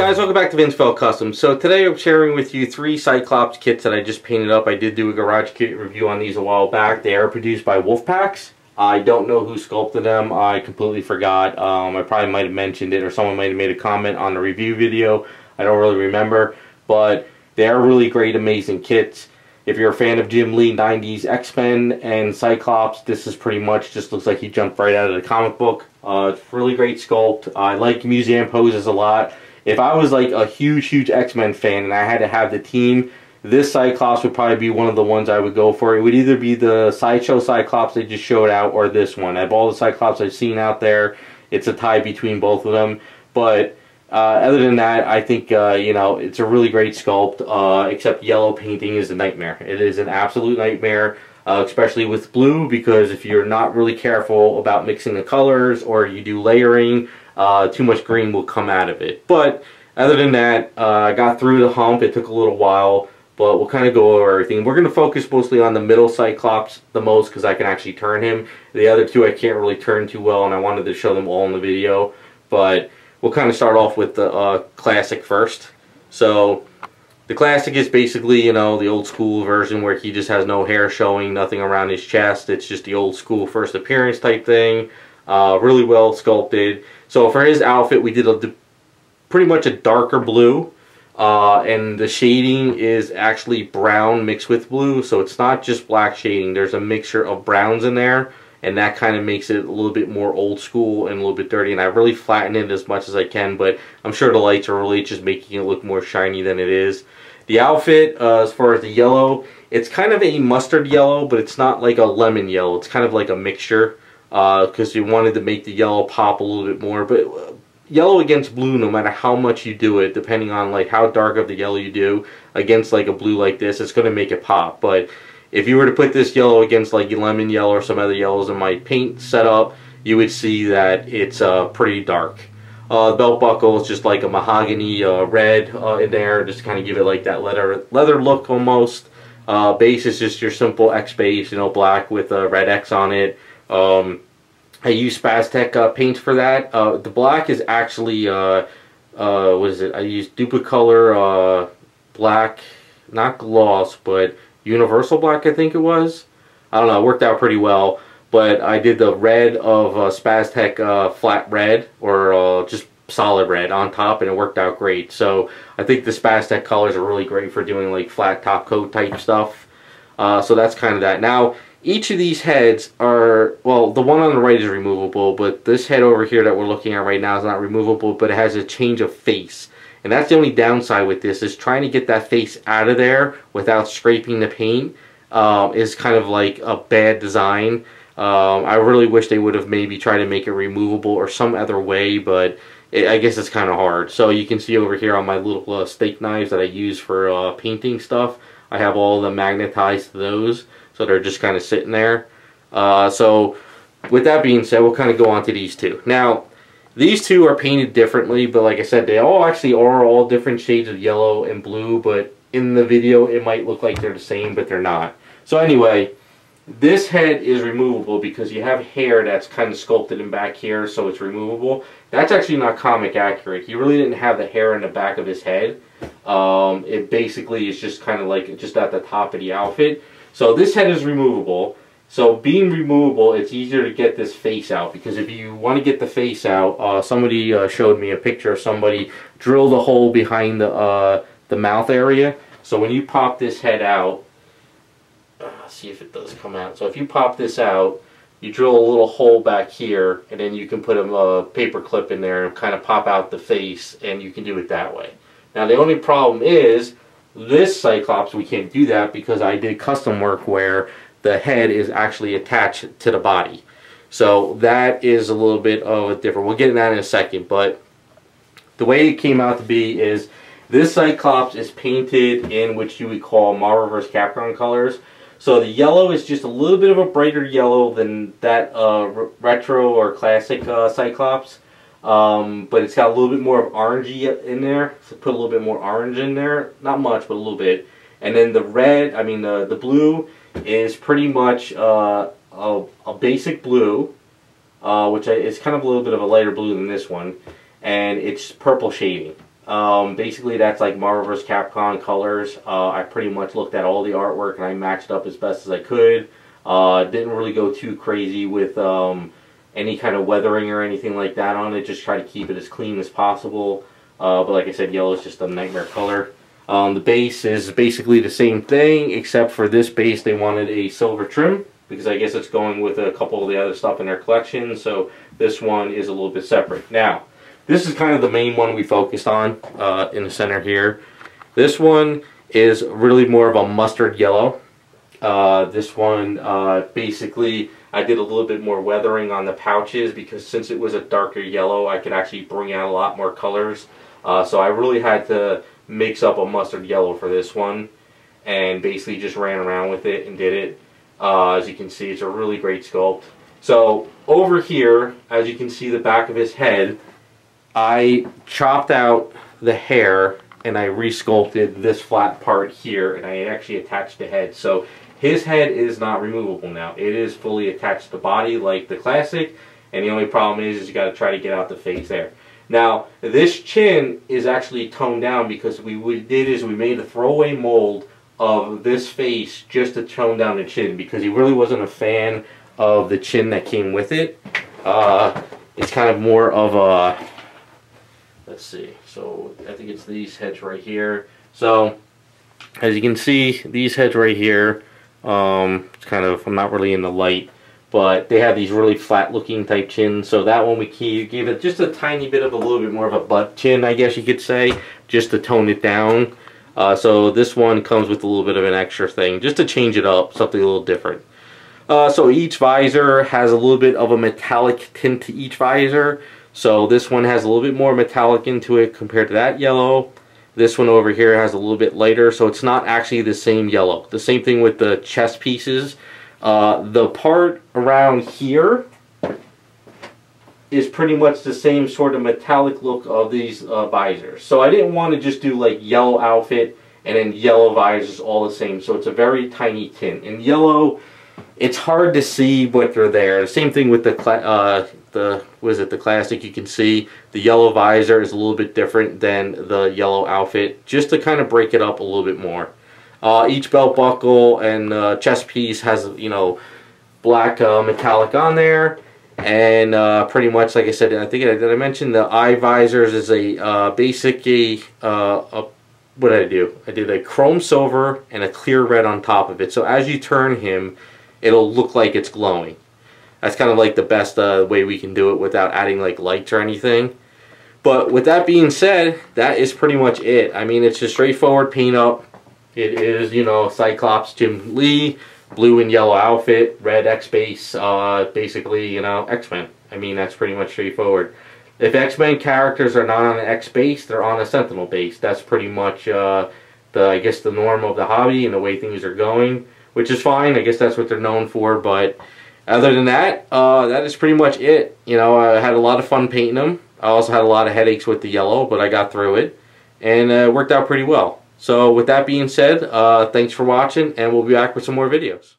guys, welcome back to Vinceville Customs. So today I'm sharing with you 3 Cyclops kits that I just painted up. I did do a garage kit review on these a while back. They are produced by Wolfpax. I don't know who sculpted them. I completely forgot. I probably might have mentioned it, or someone might have made a comment on the review video. I don't really remember, but they are really great, amazing kits. If you're a fan of Jim Lee 90s X-Men and Cyclops, this is pretty much just looks like he jumped right out of the comic book. It's really great sculpt. I like museum poses a lot. If I was like a huge X-Men fan and I had to have the team, this Cyclops would probably be one of the ones I would go for. It would either be the Sideshow Cyclops they just showed out or this one. Out of all the Cyclops I've seen out there, it's a tie between both of them. But other than that, I think, you know, it's a really great sculpt, except yellow painting is a nightmare. It is an absolute nightmare, especially with blue, because if you're not really careful about mixing the colors or you do layering, too much green will come out of it. But other than that, I got through the hump. It took a little while, but we'll kind of go over everything. We're going to focus mostly on the middle Cyclops the most because I can actually turn him. The other two I can't really turn too well, and I wanted to show them all in the video. But we'll kind of start off with the classic first. So the classic is basically, you know, the old school version where he just has no hair showing, nothing around his chest. It's just the old school first appearance type thing. Really well sculpted. So for his outfit, we did pretty much a darker blue, and the shading is actually brown mixed with blue, so it's not just black shading. There's a mixture of browns in there, and that kind of makes it a little bit more old school and a little bit dirty. And I really flatten it as much as I can, but I'm sure the lights are really just making it look more shiny than it is. The outfit, as far as the yellow, it's kind of a mustard yellow, but it's not like a lemon yellow. It's kind of like a mixture. Because you wanted to make the yellow pop a little bit more, but yellow against blue, no matter how much you do it, depending on like how dark of the yellow you do against like a blue like this, it's going to make it pop. But if you were to put this yellow against like lemon yellow or some other yellows in my paint setup, you would see that it's pretty dark. The belt buckle is just like a mahogany red in there, just to kind of give it like that leather look almost. Base is just your simple X base, you know, black with a red X on it. I use Spaztec paint for that. The black is actually, what is it? I used Duplicolor black, not gloss, but universal black, I think it was. I don't know, it worked out pretty well. But I did the red of Spaztec flat red, or just solid red on top, and it worked out great. So I think the Spaztec colors are really great for doing like flat top coat type stuff. So that's kind of that. Now, each of these heads are, well, the one on the right is removable, but this head over here that we're looking at right now is not removable, but it has a change of face. And that's the only downside with this, is trying to get that face out of there without scraping the paint is kind of like a bad design. I really wish they would have maybe tried to make it removable or some other way, but I guess it's kind of hard. So you can see over here on my little steak knives that I use for painting stuff, I have all of them magnetized to those. So they're just kind of sitting there. So with that being said, we'll kind of go on to these two. Now, these two are painted differently, but like I said, they all actually are all different shades of yellow and blue, but in the video it might look like they're the same, but they're not. So anyway, this head is removable because you have hair that's kind of sculpted in back here, so it's removable. That's actually not comic accurate. He really didn't have the hair in the back of his head. It basically is just kind of like just at the top of the outfit. So this head is removable. So being removable, it's easier to get this face out, because if you want to get the face out, somebody showed me a picture of somebody drilled a hole behind the mouth area. So when you pop this head out, see if it does come out. So if you pop this out, you drill a little hole back here, and then you can put a paper clip in there and kind of pop out the face, and you can do it that way. Now the only problem is, this Cyclops, we can't do that because I did custom work where the head is actually attached to the body. So that is a little bit of a different. We'll get into that in a second, but the way it came out to be is this Cyclops is painted in what you would call Marvel vs. Capcom colors. So the yellow is just a little bit of a brighter yellow than that retro or classic Cyclops. But it's got a little bit more of orangey in there, so put a little bit more orange in there, not much, but a little bit. And then the red, I mean the blue is pretty much a basic blue, which is kind of a little bit of a lighter blue than this one, and it's purple shading. Basically, that's like Marvel vs. Capcom colors. I pretty much looked at all the artwork and I matched up as best as I could. Didn't really go too crazy with any kind of weathering or anything like that on it. Just try to keep it as clean as possible. But like I said, yellow is just a nightmare color. The base is basically the same thing, except for this base they wanted a silver trim, because I guess it's going with a couple of the other stuff in their collection, so this one is a little bit separate. Now, this is kind of the main one we focused on in the center here. This one is really more of a mustard yellow. This one, basically, I did a little bit more weathering on the pouches, because since it was a darker yellow, I could actually bring out a lot more colors. So I really had to mix up a mustard yellow for this one, and basically just ran around with it and did it. As you can see, it's a really great sculpt. So over here, as you can see the back of his head, I chopped out the hair and I resculpted this flat part here, and I actually attached the head. So his head is not removable now. It is fully attached to the body like the classic, and the only problem is you got to try to get out the face there. Now, this chin is actually toned down, because we made a throwaway mold of this face just to tone down the chin, because he really wasn't a fan of the chin that came with it. It's kind of more of a, let's see, so I think it's these heads right here. So, as you can see, these heads right here, it's kind of, I'm not really in the light, but they have these really flat looking type chins. So that one we gave it just a tiny bit of a little bit more of a butt chin, I guess you could say, just to tone it down. So this one comes with a little bit of an extra thing, just to change it up, something a little different. So each visor has a little bit of a metallic tint to each visor. So this one has a little bit more metallic into it compared to that yellow. This one over here has a little bit lighter, so it's not actually the same yellow. The same thing with the chest pieces. The part around here is pretty much the same sort of metallic look of these visors. So I didn't want to just do like yellow outfit and then yellow visors all the same. So it's a very tiny tint. In yellow, it's hard to see what they're there. The same thing with the classic. You can see the yellow visor is a little bit different than the yellow outfit, just to kind of break it up a little bit more. Each belt buckle and chest piece has, you know, black metallic on there, and pretty much, like I said, I think did I mention the eye visors is a basically what did I do? I did a chrome silver and a clear red on top of it. So as you turn him, it'll look like it's glowing. That's kind of like the best way we can do it without adding like lights or anything. But with that being said, that is pretty much it. I mean, it's a straightforward paint up. It is, you know, Cyclops Jim Lee, blue and yellow outfit, red X base, basically, you know, X-Men. I mean, that's pretty much straightforward. If X-Men characters are not on an X base, they're on a Sentinel base. That's pretty much, I guess, the norm of the hobby and the way things are going, which is fine. I guess that's what they're known for. But other than that, that is pretty much it. You know, I had a lot of fun painting them. I also had a lot of headaches with the yellow, but I got through it, and it worked out pretty well. So with that being said, thanks for watching, and we'll be back with some more videos.